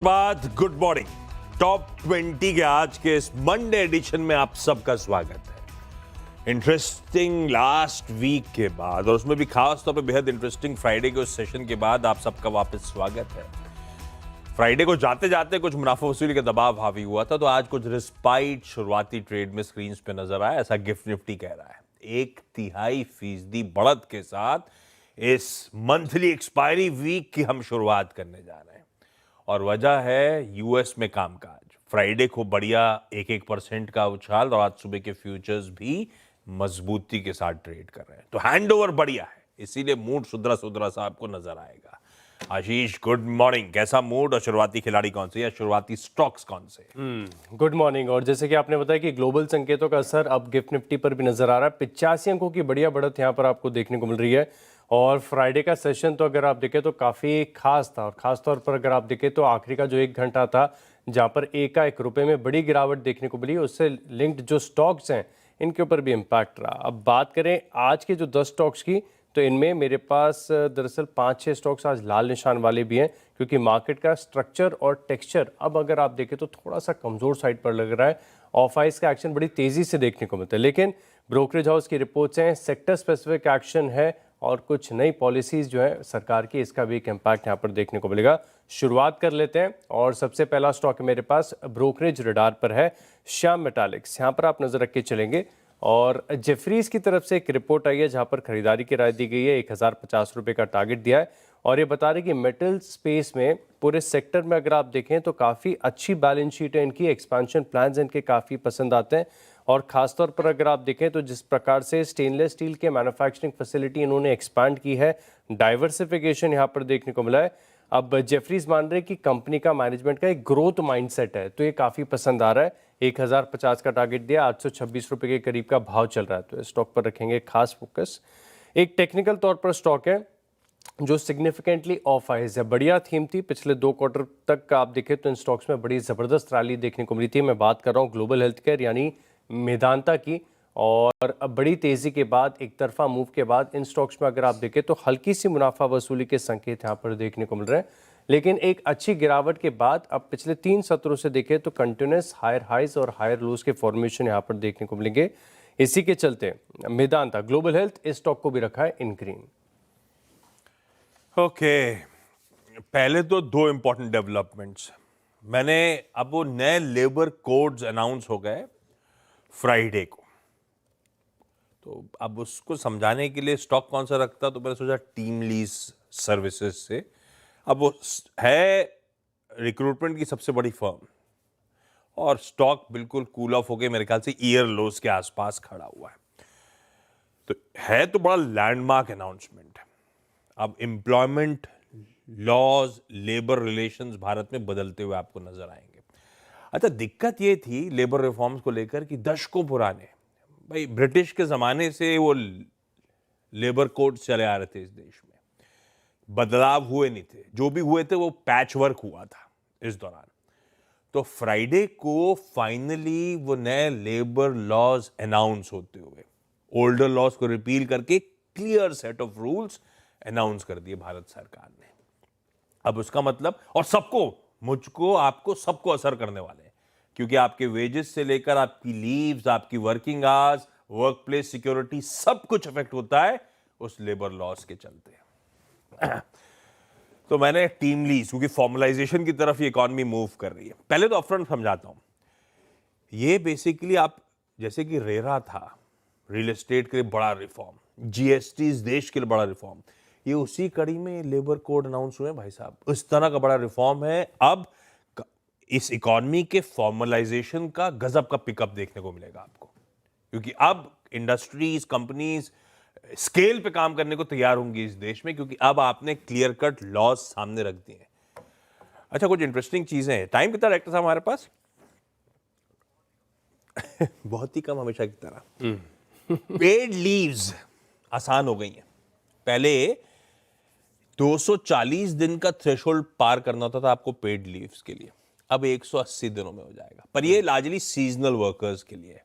बाद good morning. Top 20 के आज के इस मंडे एडिशन में आप सबका स्वागत है। इंटरेस्टिंग लास्ट वीक के बाद और उसमें भी खास तौर पे बेहद इंटरेस्टिंग फ्राइडे के उस सेशन के बाद आप सबका वापस स्वागत है। फ्राइडे को जाते जाते कुछ मुनाफा वसूली का दबाव हावी हुआ था, तो आज कुछ रिस्पाइट शुरुआती ट्रेड में स्क्रीन पे नजर आया, ऐसा गिफ्ट निफ्टी कह रहा है। 1/3% बढ़त के साथ इस मंथली एक्सपायरी वीक की हम शुरुआत करने जा रहे हैं और वजह है यूएस में कामकाज। फ्राइडे को बढ़िया 1% का उछाल और आज सुबह के फ्यूचर्स भी मजबूती के साथ ट्रेड कर रहे हैं, तो हैंडओवर बढ़िया है, इसीलिए मूड सुधरा सुधरा सा आपको नजर आएगा। आशीष, गुड मॉर्निंग। कैसा मूड और शुरुआती खिलाड़ी कौन से या शुरुआती स्टॉक्स कौन से? Good morning. और जैसे कि आपने बताया कि ग्लोबल संकेतों का असर अब गिफ्ट निफ्टी पर भी नजर आ रहा है। 85 अंकों की बढ़िया बढ़त यहाँ पर आपको देखने को मिल रही है। और फ्राइडे का सेशन तो अगर आप देखें तो काफ़ी खास था, और खास तौर पर अगर आप देखें तो आखिरी का जो 1 घंटा था जहाँ पर ₹1 में बड़ी गिरावट देखने को मिली, उससे लिंक्ड जो स्टॉक्स हैं इनके ऊपर भी इम्पैक्ट रहा। अब बात करें आज के जो 10 स्टॉक्स की, तो इनमें मेरे पास दरअसल 5-6 स्टॉक्स आज लाल निशान वाले भी हैं, क्योंकि मार्केट का स्ट्रक्चर और टेक्सचर अब अगर आप देखें तो थोड़ा सा कमज़ोर साइड पर लग रहा है। ऑफ आइस का एक्शन बड़ी तेज़ी से देखने को मिलता है, लेकिन ब्रोकरेज हाउस की रिपोर्ट्स हैं, सेक्टर स्पेसिफिक एक्शन है और कुछ नई पॉलिसीज़ जो है सरकार की, इसका भी एक इम्पैक्ट यहाँ पर देखने को मिलेगा। शुरुआत कर लेते हैं और सबसे पहला स्टॉक मेरे पास ब्रोकरेज रडार पर है, श्याम मेटालिक्स। यहाँ पर आप नज़र रख के चलेंगे। और जेफरीज की तरफ से एक रिपोर्ट आई है जहां पर खरीदारी की राय दी गई है, ₹1050 का टारगेट दिया है और ये बता रहे कि मेटल स्पेस में पूरे सेक्टर में अगर आप देखें तो काफ़ी अच्छी बैलेंस शीट है इनकी, एक्सपेंशन प्लान्स इनके काफ़ी पसंद आते हैं। और ख़ासतौर पर अगर आप देखें तो जिस प्रकार से स्टेनलेस स्टील के मैन्युफैक्चरिंग फैसिलिटी इन्होंने एक्सपांड की है, डाइवर्सिफिकेशन यहाँ पर देखने को मिला है। अब जेफरीज मान रहे कि कंपनी का मैनेजमेंट का एक ग्रोथ माइंडसेट है, तो ये काफ़ी पसंद आ रहा है। 1050 का टारगेट दिया, ₹826 के करीब का भाव चल रहा है, तो इस स्टॉक पर रखेंगे खास फोकस। एक टेक्निकल तौर पर स्टॉक है जो सिग्निफिकेंटली ऑफ आइज है, बढ़िया थीम थी पिछले 2 क्वार्टर तक का आप देखें तो इन स्टॉक्स में बड़ी ज़बरदस्त रैली देखने को मिली थी। मैं बात कर रहा हूँ ग्लोबल हेल्थ केयर यानी मेदांता की। और अब बड़ी तेज़ी के बाद, एक तरफा मूव के बाद इन स्टॉक्स में अगर आप देखें तो हल्की सी मुनाफा वसूली के संकेत यहाँ पर देखने को मिल रहे हैं, लेकिन एक अच्छी गिरावट के बाद अब पिछले 3 सत्रों से देखें तो कंटिन्यूस हायर हाइज और हायर लोज के फॉर्मेशन यहाँ पर देखने को मिलेंगे। इसी के चलते मेदांता ग्लोबल हेल्थ इस स्टॉक को भी रखा है इन ग्रीन। ओके, पहले तो 2 इंपॉर्टेंट डेवलपमेंट्स। मैंने अब वो नए लेबर कोड्स अनाउंस हो गए फ्राइडे को, तो अब उसको समझाने के लिए स्टॉक कौन सा रखता, तो मैंने सोचा टीम लीज सर्विसेज से। अब वो है रिक्रूटमेंट की सबसे बड़ी फर्म और स्टॉक बिल्कुल कूल ऑफ होके मेरे ख्याल से ईयर लोस के आसपास खड़ा हुआ है, तो है तो बड़ा लैंडमार्क अनाउंसमेंट। अब employment laws, labour relations Bharat में बदलते हुए आपको नजर आएंगे। अच्छा, दिक्कत ये थी लेबर रिफॉर्म्स को लेकर कि दशकों पुराने, भाई ब्रिटिश के जमाने से वो लेबर कोड चले आ रहे थे इस देश में, बदलाव हुए नहीं थे, जो भी हुए थे वो पैच वर्क हुआ था इस दौरान। तो फ्राइडे को फाइनली वो नए लेबर लॉज अनाउंस होते हुए ओल्डर लॉज को रिपील करके clear set of rules announce कर दिए भारत सरकार ने। अब उसका मतलब, और सबको, मुझको, आपको, सबको असर करने वाले हैं, क्योंकि आपके वेजेस से लेकर आपकी लीव्स, आपकी working hours, work place security, सब कुछ इफेक्ट होता है उस लेबर लॉस के चलते। तो मैंने टीम लीज, क्योंकि फॉर्मलाइजेशन की तरफ ये इकॉनमी मूव कर रही है। पहले तो अपफ्रंट समझाता हूं, ये बेसिकली आप जैसे कि रेरा था रियल एस्टेट के लिए बड़ा रिफॉर्म, जीएसटी इस देश के लिए बड़ा रिफॉर्म, ये उसी कड़ी में लेबर कोड अनाउंस हुए भाई साहब। उस तरह का बड़ा रिफॉर्म है। अब इस इकॉनमी के फॉर्मलाइजेशन का गजब का पिकअप देखने को मिलेगा आपको, क्योंकि अब इंडस्ट्रीज, कंपनीज स्केल पे काम करने को तैयार होंगी इस देश में, क्योंकि अब आपने क्लियर कट लॉज सामने रख दिए हैं। अच्छा, कुछ इंटरेस्टिंग चीजें हैं। टाइम कितना डायरेक्टर साहब हमारे पास? बहुत ही कम, हमेशा की तरह। पेड लीव्स आसान हो गई हैं। पहले 240 दिन का थ्रेशोल्ड पार करना होता था आपको पेड लीव्स के लिए, अब 180 दिनों में हो जाएगा, पर ये लार्जली सीजनल वर्कर्स के लिए।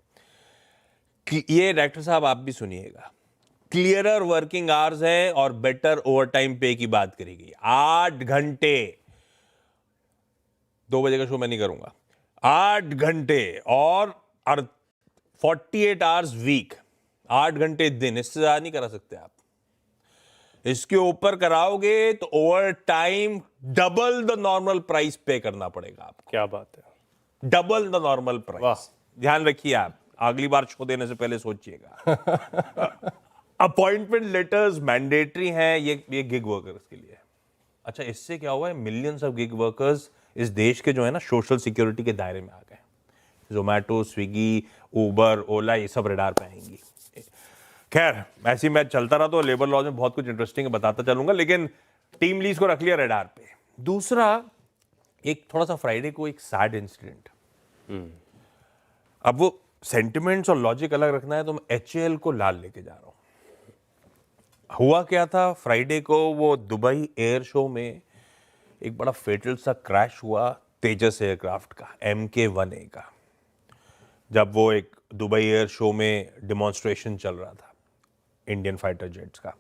ये डायरेक्टर साहब आप भी सुनिएगा, क्लियरर वर्किंग आवर्स है और बेटर ओवरटाइम पे की बात करी गई। 8 घंटे 2 बजे का शो मैं नहीं करूंगा। 8 घंटे और 48 आवर्स वीक, 8 घंटे दिन, इससे ज्यादा नहीं करा सकते आप। इसके ऊपर कराओगे तो over time double the normal price पे करना पड़ेगा आपको, क्या बात है। डबल द नॉर्मल वाह। प्राइस। ध्यान रखिए, आप अगली बार शो देने से पहले सोचिएगा। अपॉइंटमेंट लेटर्स मैंडेटरी हैं ये गिग वर्कर्स के लिए। अच्छा, इससे क्या हुआ है, मिलियंस ऑफ गिग वर्कर्स इस देश के जो है ना सोशल सिक्योरिटी के दायरे में आ गए। जोमेटो, स्विगी, उबर, ओला, ये सब रडार पे आएंगी। खैर, ऐसी मैच चलता रहा तो लेबर लॉ में बहुत कुछ इंटरेस्टिंग बताता चलूंगा, लेकिन टीम लीज को रख लिया रडार पे। दूसरा, एक थोड़ा सा फ्राइडे को एक सैड इंसिडेंट। अब वो सेंटिमेंट्स और लॉजिक अलग रखना है तो मैं HAL को लाल लेके जा रहा हूं। हुआ क्या था, फ्राइडे को वो दुबई एयर शो में एक बड़ा फेटल सा क्रैश हुआ तेजस एयरक्राफ्ट का, MK-1A का, जब वो एक दुबई एयर शो में डिमॉन्स्ट्रेशन चल रहा था इंडियन फाइटर जेट्स का।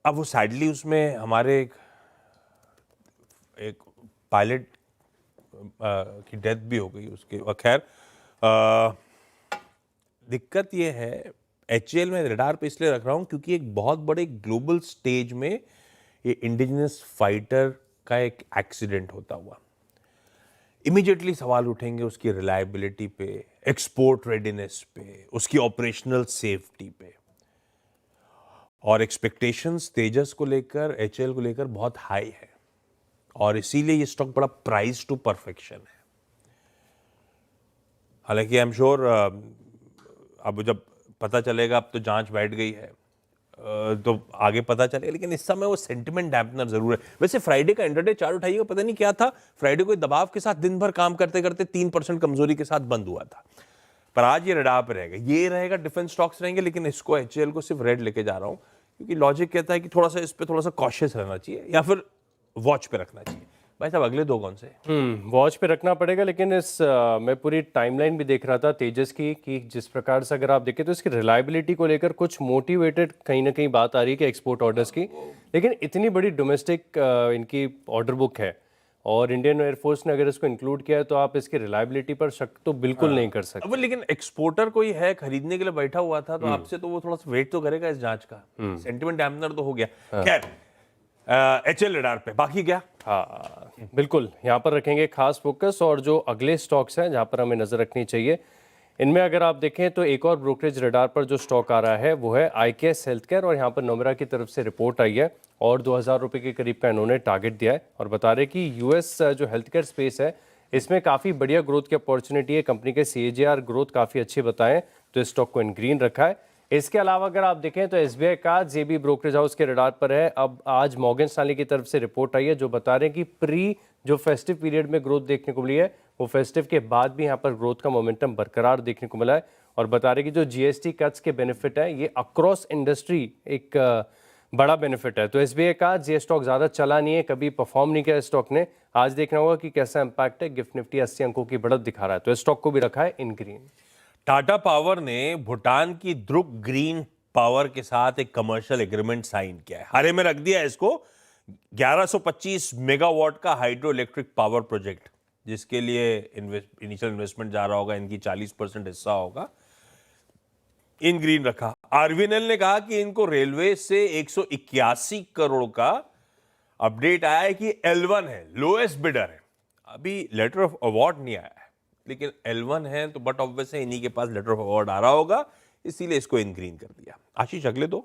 अब वो सैडली उसमें हमारे एक पायलट की डेथ भी हो गई उसके। खैर, दिक्कत ये है, HAL में रडार पे इसलिए रख रहा हूं क्योंकि एक बहुत बड़े ग्लोबल स्टेज में ये इंडिजिनस फाइटर का एक एक्सीडेंट होता हुआ इमीडिएटली सवाल उठेंगे उसकी रिलायबिलिटी पे, एक्सपोर्ट रेडीनेस पे, उसकी ऑपरेशनल सेफ्टी पे। और एक्सपेक्टेशंस तेजस को लेकर, HAL को लेकर बहुत हाई है और इसीलिए ये स्टॉक बड़ा प्राइस टू परफेक्शन है। हालांकि आई एम श्योर अब जब पता चलेगा, अब तो जांच बैठ गई है तो आगे पता चलेगा, लेकिन इस समय वो सेंटिमेंट डैम्पनर जरूर है। वैसे फ्राइडे का इंटरडे चार्ट उठाइएगा, पता नहीं क्या था, फ्राइडे को दबाव के साथ दिन भर काम करते करते 3% कमजोरी के साथ बंद हुआ था, पर आज ये रडार पे रहेगा। ये रहेगा, डिफेंस स्टॉक्स रहेंगे, लेकिन इसको HAL को सिर्फ रेड लेके जा रहा हूं क्योंकि लॉजिक कहता है कि थोड़ा सा इस पे थोड़ा सा कॉशियस रहना चाहिए या फिर वॉच पे रखना चाहिए। भाई साहब, अगले दो कौन से? वॉच पे रखना पड़ेगा, लेकिन मैं पूरी टाइमलाइन भी देख रहा था तेजस की कि जिस प्रकार से अगर आप देखें तो इसकी रिलायबिलिटी को लेकर कुछ मोटिवेटेड कहीं ना कहीं बात आ रही है कि एक्सपोर्ट ऑर्डर्स की, लेकिन इतनी बड़ी डोमेस्टिक इनकी ऑर्डर बुक है और इंडियन एयरफोर्स ने अगर इसको इंक्लूड किया है तो आप इसकी रिलायबिलिटी पर शक तो बिल्कुल नहीं कर सकते। अब लेकिन एक्सपोर्टर कोई है खरीदने के लिए बैठा हुआ था तो आपसे तो वो थोड़ा सा वेट तो करेगा इस जांच का। सेंटिमेंट डैम्पनर तो हो गया। खैर, HAL रडार पे, बाकी क्या? हाँ बिल्कुल, यहाँ पर रखेंगे खास फोकस। और जो अगले स्टॉक्स हैं जहाँ पर हमें नज़र रखनी चाहिए, इनमें अगर आप देखें तो एक और ब्रोकरेज रडार पर जो स्टॉक आ रहा है वो है IKS हेल्थकेयर, और यहाँ पर नोमेरा की तरफ से रिपोर्ट आई है और 2000 रुपये के करीब का इन्होंने टारगेट दिया है और बता रहे कि US जो हेल्थकेयर स्पेस है इसमें काफ़ी बढ़िया ग्रोथ की अपॉर्चुनिटी है। कंपनी के CAGR ग्रोथ काफ़ी अच्छे बताएं तो इस स्टॉक को इन ग्रीन रखा है। इसके अलावा अगर आप देखें तो SBI का JB ब्रोकरेज हाउस के रडार पर है। अब आज मॉर्गन स्टैनली की तरफ से रिपोर्ट आई है जो बता रहे हैं कि प्री जो फेस्टिव पीरियड में ग्रोथ देखने को मिली है वो फेस्टिव के बाद भी यहाँ पर ग्रोथ का मोमेंटम बरकरार देखने को मिला है और बता रहे कि जो GST कट्स के बेनिफिट है ये अक्रॉस इंडस्ट्री एक बड़ा बेनिफिट है। तो SBI का ये स्टॉक ज़्यादा चला नहीं है, कभी परफॉर्म नहीं किया स्टॉक ने। आज देखना होगा कि कैसा इंपैक्ट है। गिफ्ट निफ्टी 80 अंकों की बढ़त दिखा रहा है तो इस स्टॉक को भी रखा है इन ग्रीन। टाटा पावर ने भूटान की द्रुक ग्रीन पावर के साथ एक कमर्शियल एग्रीमेंट साइन किया है, हरे में रख दिया है इसको। 1125 मेगावाट का हाइड्रो इलेक्ट्रिक पावर प्रोजेक्ट, जिसके लिए इनिशियल इन्वेस्टमेंट जा रहा होगा, इनकी 40% हिस्सा होगा, इन ग्रीन रखा। RVNL ने कहा कि इनको रेलवे से 181 करोड़ का अपडेट आया है कि L1 है, लोएस्ट बिडर है। अभी लेटर ऑफ अवार्ड नहीं आया है, लेकिन L1 है तो बट ऑब्वियस है इन्हीं के पास लेटर ऑफ अवार्ड आ रहा होगा, इसीलिए इसको इन ग्रीन कर दिया। आशीष, अगले दो?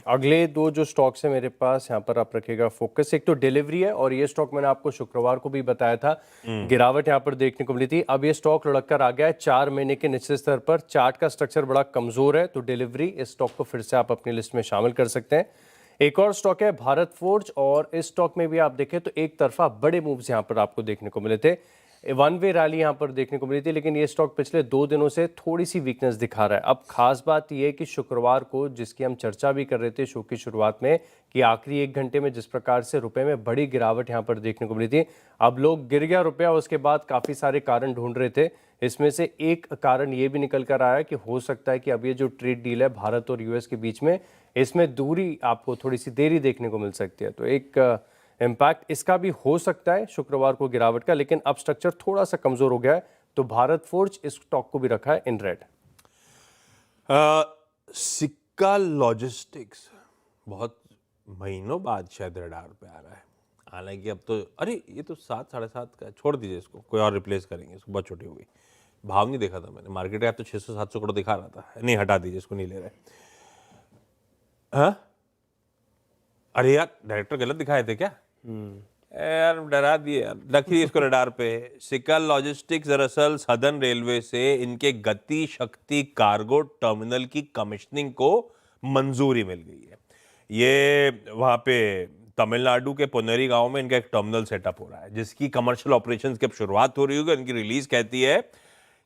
अगले दो जो स्टॉक्स है मेरे पास यहाँ पर आप रखेगा फोकस। एक तो डिलीवरी है और ये स्टॉक मैंने आपको शुक्रवार को भी बताया था, गिरावट यहाँ पर देखने को मिली थी। अब ये स्टॉक लुढ़क कर आ गया है 4 महीने के निश्चित स्तर पर। चार्ट का स्ट्रक्चर बड़ा कमजोर है तो डिलीवरी इस स्टॉक को फिर से आप अपनी लिस्ट में शामिल कर सकते हैं। एक और स्टॉक है भारत फोर्ज और इस स्टॉक में भी आप देखें तो एक तरफा बड़े मूव्स यहाँ पर आपको देखने को मिले थे, वन वे रैली यहाँ पर देखने को मिली थी, लेकिन ये स्टॉक पिछले 2 दिनों से थोड़ी सी वीकनेस दिखा रहा है। अब खास बात यह है कि शुक्रवार को जिसकी हम चर्चा भी कर रहे थे शो की शुरुआत में कि आखिरी 1 घंटे में जिस प्रकार से रुपए में बड़ी गिरावट यहाँ पर देखने को मिली थी, अब लोग गिर गया रुपया, उसके बाद काफ़ी सारे कारण ढूंढ रहे थे। इसमें से एक कारण ये भी निकल कर आया कि हो सकता है कि अब ये जो ट्रेड डील है भारत और US के बीच में, इसमें दूरी आपको थोड़ी सी देरी देखने को मिल सकती है। तो एक इम्पैक्ट इसका भी हो सकता है शुक्रवार को गिरावट का, लेकिन अब स्ट्रक्चर थोड़ा सा कमजोर हो गया है, तो भारत फोर्ज इस स्टॉक को भी रखा है इन रेड। सिक्का लॉजिस्टिक्स बहुत महीनों बाद शायद रडार पे आ रहा है। हालांकि अब तो अरे ये तो 7-7.5 का है, छोड़ दीजिए इसको, कोई और रिप्लेस करेंगे इसको, बहुत छोटी हो गई। भाव नहीं देखा था मैंने, मार्केट कैप तो 600-700 करोड़ दिखा रहा था। नहीं, हटा दीजिए इसको, नहीं ले रहे। हाँ, अरे यार डायरेक्टर गलत दिखाए थे क्या? यार डरा दिए यार, रखिए इसको रडार पे। सिक्का लॉजिस्टिक्स दरअसल सदर्न रेलवे से इनके गति शक्ति कार्गो टर्मिनल की कमिश्निंग को मंजूरी मिल गई है। ये वहाँ पे तमिलनाडु के पुनेरी गांव में इनका एक टर्मिनल सेटअप हो रहा है, जिसकी कमर्शियल ऑपरेशंस की अब शुरुआत हो रही होगी। इनकी रिलीज कहती है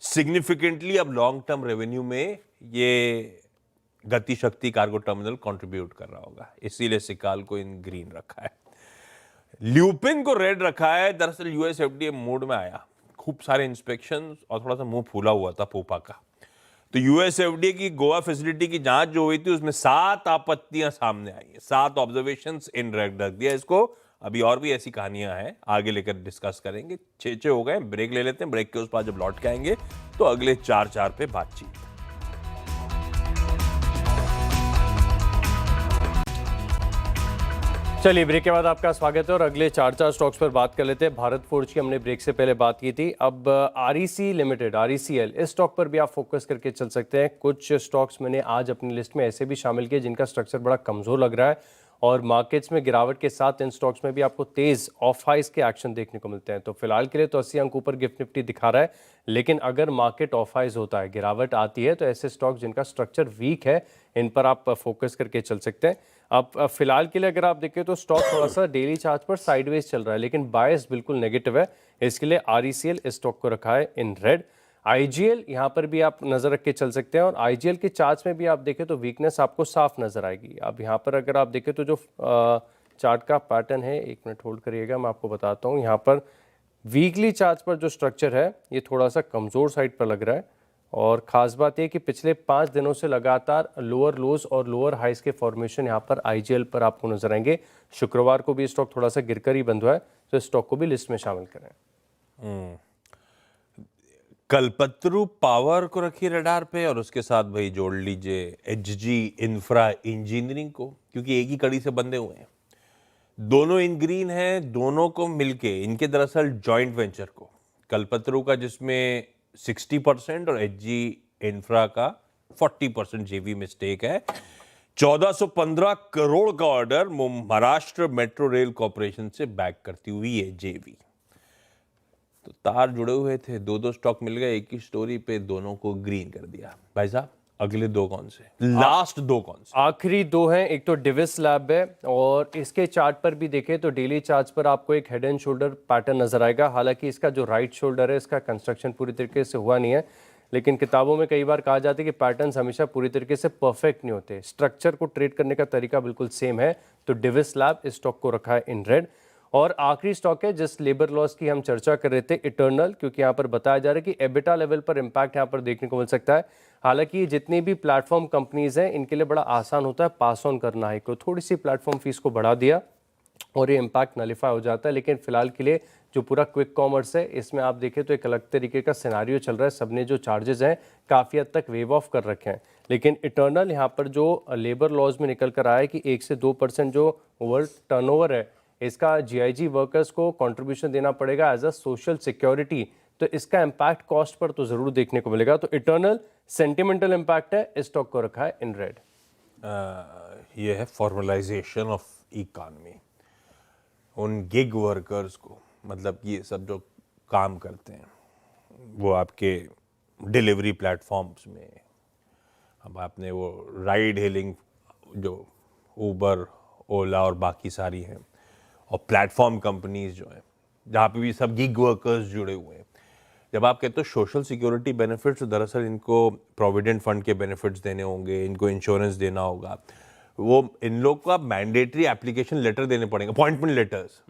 सिग्निफिकेंटली अब लॉन्ग टर्म रेवेन्यू में ये गति शक्ति कार्गो टर्मिनल कंट्रीब्यूट कर रहा होगा, इसीलिए सिकाल को इन ग्रीन रखा है। ल्यूपिन को रेड रखा है। दरअसल यूएस एफडीए मोड में आया, खूब सारे इंस्पेक्शन और थोड़ा सा मुंह फूला हुआ था पोपा का। तो यूएस एफडीए की गोवा फैसिलिटी की जांच जो हुई थी उसमें 7 आपत्तियां सामने आई है, 7 ऑब्जर्वेशंस इन रेड रख दिया इसको। अभी और भी ऐसी कहानियां हैं, आगे लेकर डिस्कस करेंगे। 6 हो गए, ब्रेक ले लेते हैं, ब्रेक के उस पास जब लौट के आएंगे तो अगले 4 पे बातचीत। चलिए, ब्रेक के बाद आपका स्वागत है और अगले 4 स्टॉक्स पर बात कर लेते हैं। भारत फोर्ज की हमने ब्रेक से पहले बात की थी। अब आरईसी लिमिटेड, आरईसीएल, इस स्टॉक पर भी आप फोकस करके चल सकते हैं। कुछ स्टॉक्स मैंने आज अपनी लिस्ट में ऐसे भी शामिल किए जिनका स्ट्रक्चर बड़ा कमजोर लग रहा है और मार्केट्स में गिरावट के साथ इन स्टॉक्स में भी आपको तेज ऑफ हाइज के एक्शन देखने को मिलते हैं। तो फिलहाल के लिए तो 80 अंक ऊपर गिफ्ट निफ्टी दिखा रहा है, लेकिन अगर मार्केट ऑफ हाइज होता है, गिरावट आती है, तो ऐसे स्टॉक जिनका स्ट्रक्चर वीक है इन पर आप फोकस करके चल सकते हैं। अब फिलहाल के लिए अगर आप देखें तो स्टॉक थोड़ा सा डेली चार्ट पर साइडवेज चल रहा है, लेकिन बायस बिल्कुल नेगेटिव है। इसके लिए आरईसीएल इस स्टॉक को रखा है इन रेड। आईजीएल यहाँ पर भी आप नजर रख के चल सकते हैं और आईजीएल के चार्ट्स में भी आप देखें तो वीकनेस आपको साफ नजर आएगी। अब यहाँ पर अगर आप देखें तो जो चार्ट का पैटर्न है, 1 मिनट होल्ड करिएगा, मैं आपको बताता हूँ। यहाँ पर वीकली चार्ट पर जो स्ट्रक्चर है ये थोड़ा सा कमजोर साइड पर लग रहा है और खास बात यह कि पिछले 5 दिनों से लगातार लोअर लोज और लोअर हाइस के फॉर्मेशन यहाँ पर आईजीएल पर आपको नजर आएंगे। शुक्रवार को भी स्टॉक थोड़ा सा गिरकर ही बंद हुआ है, तो स्टॉक को भी लिस्ट में शामिल करें। कल्पतरू पावर को रखिए रडार पे और उसके साथ भाई जोड़ लीजिए एचजी इंफ्रा इंजीनियरिंग को, क्योंकि एक ही कड़ी से बंधे हुए हैं। दोनों इन ग्रीन हैं, दोनों को मिलके इनके दरअसल जॉइंट वेंचर को, कल्पतरू का जिसमें 60% और एचजी इंफ्रा का 40% जेवी में स्टेक है। 1415 करोड़ का order Maharashtra metro rail corporation से बैक करती हुई है जेवी। तो तार जुड़े हुए थे, 2 स्टॉक मिल गए एक ही स्टोरी पे, दोनों को ग्रीन कर दिया। भाई साहब अगले 2 कौन से, लास्ट 2 कौन से? आखिरी 2 हैं, एक तो डिविस लैब है और इसके चार्ट पर भी देखें तो डेली चार्ट पर आपको एक हेड एंड शोल्डर पैटर्न नजर आएगा। हालांकि इसका जो राइट शोल्डर है इसका कंस्ट्रक्शन पूरी तरीके से हुआ नहीं है, लेकिन किताबों में कई बार कहा जाता है कि पैटर्न्स हमेशा पूरी तरीके से परफेक्ट नहीं होते। स्ट्रक्चर को ट्रेड करने का तरीका बिल्कुल सेम है, तो डिविस लैब इस स्टॉक को रखा है इन रेड। और आखिरी स्टॉक है जिस लेबर लॉस की हम चर्चा कर रहे थे, इटर्नल, क्योंकि यहाँ पर बताया जा रहा है कि एबिटा लेवल पर इम्पैक्ट यहाँ पर देखने को मिल सकता है। हालांकि जितनी भी प्लेटफॉर्म कंपनीज हैं इनके लिए बड़ा आसान होता है पास ऑन करना है, को थोड़ी सी प्लेटफॉर्म फीस को बढ़ा दिया और ये इम्पैक्ट नलीफाई हो जाता है। लेकिन फिलहाल के लिए जो पूरा क्विक कॉमर्स है इसमें आप देखें तो एक अलग तरीके का सिनारियो चल रहा है। सबने जो चार्जेस हैं काफ़ी हद तक वेव ऑफ कर रखे हैं, लेकिन इटर्नल यहाँ पर जो लेबर लॉज में निकल कर आया है कि 1 से 2% जो ओवर टर्नओवर है इसका जीआईजी वर्कर्स को कंट्रीब्यूशन देना पड़ेगा एज अ सोशल सिक्योरिटी, तो इसका इम्पैक्ट कॉस्ट पर तो जरूर देखने को मिलेगा। तो इटर्नल सेंटिमेंटल इम्पैक्ट है, इस स्टॉक को रखा है इन रेड। ये है फॉर्मलाइजेशन ऑफ इकोनॉमी। उन गिग वर्कर्स को, मतलब ये सब जो काम करते हैं वो आपके डिलीवरी प्लेटफॉर्म्स में, अब आपने वो राइड हेलिंग जो ऊबर ओला और बाकी सारी हैं, और प्लेटफॉर्म कंपनीज जो हैं जहाँ पे भी सब गिग वर्कर्स जुड़े हुए हैं, जब आप कहते हो सोशल सिक्योरिटी बेनिफिट्स, तो दरअसल इनको प्रोविडेंट फंड के बेनिफिट्स देने होंगे, इनको इंश्योरेंस देना होगा, वो इन लोग को आप मैंडेटरी एप्लीकेशन लेटर देने पड़ेंगे, अपॉइंटमेंट लेटर्स।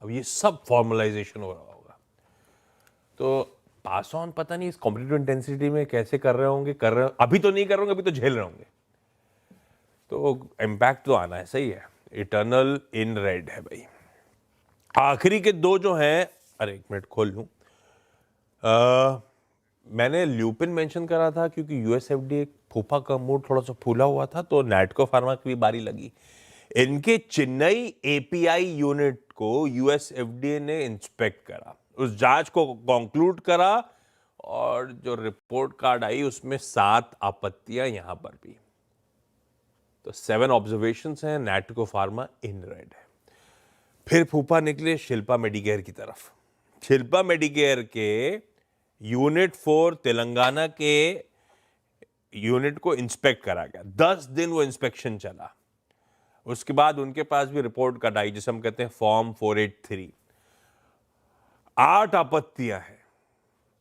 अब ये सब फॉर्मलाइजेशन हो रहा होगा, तो पास ऑन पता नहीं इस कॉम्पिटिटिव इंटेंसिटी में कैसे कर रहे होंगे, अभी तो नहीं कर रहे होंगे, अभी तो झेल रहे होंगे, तो इम्पैक्ट तो आना है, सही है। इटर्नल इन रेड है भाई। आखिरी के दो जो हैं, अरे एक मिनट खोल लूं। मैंने ल्यूपिन मेंशन करा था क्योंकि यूएसएफडीए फूफा का मूड थोड़ा सा फूला हुआ था, तो नैटको फार्मा की भी बारी लगी। इनके चेन्नई एपीआई यूनिट को यूएसएफडीए ने इंस्पेक्ट करा, उस जांच को कंक्लूड करा और जो रिपोर्ट कार्ड आई उसमें 7 आपत्तियां यहां पर भी। तो 7 ऑब्जर्वेशंस हैं, नैटको फार्मा इन रेड है। फिर फूफा निकले शिल्पा मेडिकेयर की तरफ। शिल्पा मेडिकेयर के यूनिट 4 तेलंगाना के यूनिट को इंस्पेक्ट करा गया। 10 दिन वो इंस्पेक्शन चला। उसके बाद उनके पास भी रिपोर्ट कार्ड आई, जिसे हम कहते हैं फॉर्म 483। 8 आपत्तियां हैं।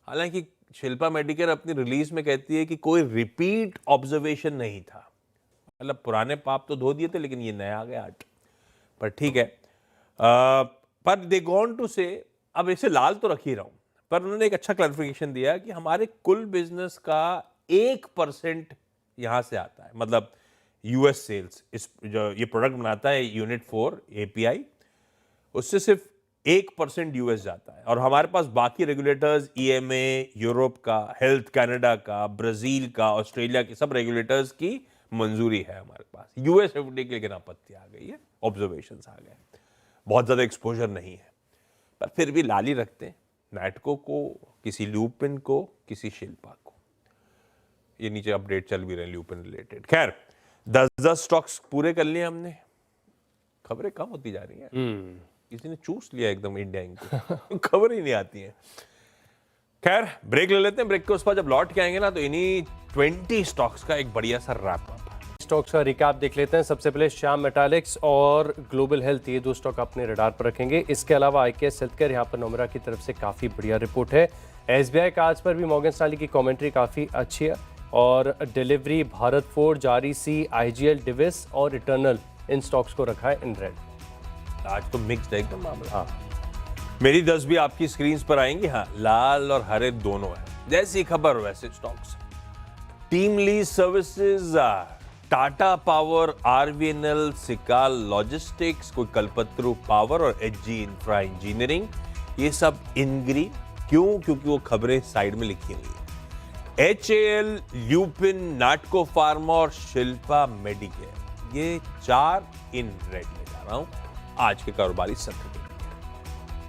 हालांकि शिल्पा मेडिकेयर अपनी रिलीज में कहती है कि कोई रिपीट ऑब्जर्वेशन नहीं था, मतलब पुराने पाप तो धो दिए थे, लेकिन ये नया आ गया 8। पर ठीक है। पर दे गॉन टू से, अब इसे लाल तो रख ही रहा हूं, पर उन्होंने एक अच्छा क्लैरिफिकेशन दिया कि हमारे कुल बिजनेस का 1% यहां से आता है, मतलब यूएस सेल्स, इस जो ये प्रोडक्ट बनाता है यूनिट 4 एपीआई, उससे सिर्फ 1% यूएस जाता है। और हमारे पास बाकी रेगुलेटर्स, ईएमए यूरोप का, हेल्थ कनाडा का, ब्राजील का, ऑस्ट्रेलिया के सब रेगुलेटर्स की मंजूरी है हमारे पास। यूएस एफडीए की लेकिन आपत्ति आ गई है, ऑब्जर्वेशंस आ गए, बहुत ज्यादा एक्सपोजर नहीं है, पर फिर भी लाली रखते हैं नैटको को, किसी ल्यूपिन को, किसी शिल्पा को। ये नीचे अपडेट चल भी रहे हैं ल्यूपिन रिलेटेड। खैर 10 स्टॉक्स पूरे कर लिए हमने। खबरें कम होती जा रही हैं, किसी ने चूस लिया एकदम इंडिया इनको खबर ही नहीं आती है। खैर ब्रेक ले लेते हैं, ब्रेक के उस पर जब लौट के आएंगे ना, तो इन्हीं 20 स्टॉक्स का एक बढ़िया सा रैप अप। स्टॉक्स का रिकैप देख लेते हैं। सबसे पहले श्याम मेटालिक्स और ग्लोबल हेल्थ, ये 2 स्टॉक अपने रडार पर रखेंगे। इसके अलावा आईकेएस हेल्थकेयर, यहाँ पर नोमरा की तरफ से काफ़ी बढ़िया रिपोर्ट है। एसबीआई का आज पर भी मॉर्गन स्टैनली की कमेंट्री काफ़ी अच्छी है। और delivery, Bharat Forge, REC, IGL, Divis और इटर्नल, इन स्टॉक्स को रखा है इन रेड। आज तो मिक्स्ड है एकदम मामला। हाँ, मेरी 10 भी आपकी स्क्रीन पर आएंगी। हाँ, लाल और हरे दोनों है, जैसी खबर वैसे stocks. TeamLease services, Tata power, RVNL, Sical logistics, कोई कल्पतरू पावर और एचजी इंफ्रा इंजीनियरिंग, ये सब इन ग्रीन। क्यों? क्योंकि वो खबरें साइड में लिखी हुई है। एचएएल, ल्यूपिन, नैटको फार्मा और शिल्पा मेडिकेयर, ये 4 इन रेड में जा रहा हूं आज के कारोबारी सत्र के।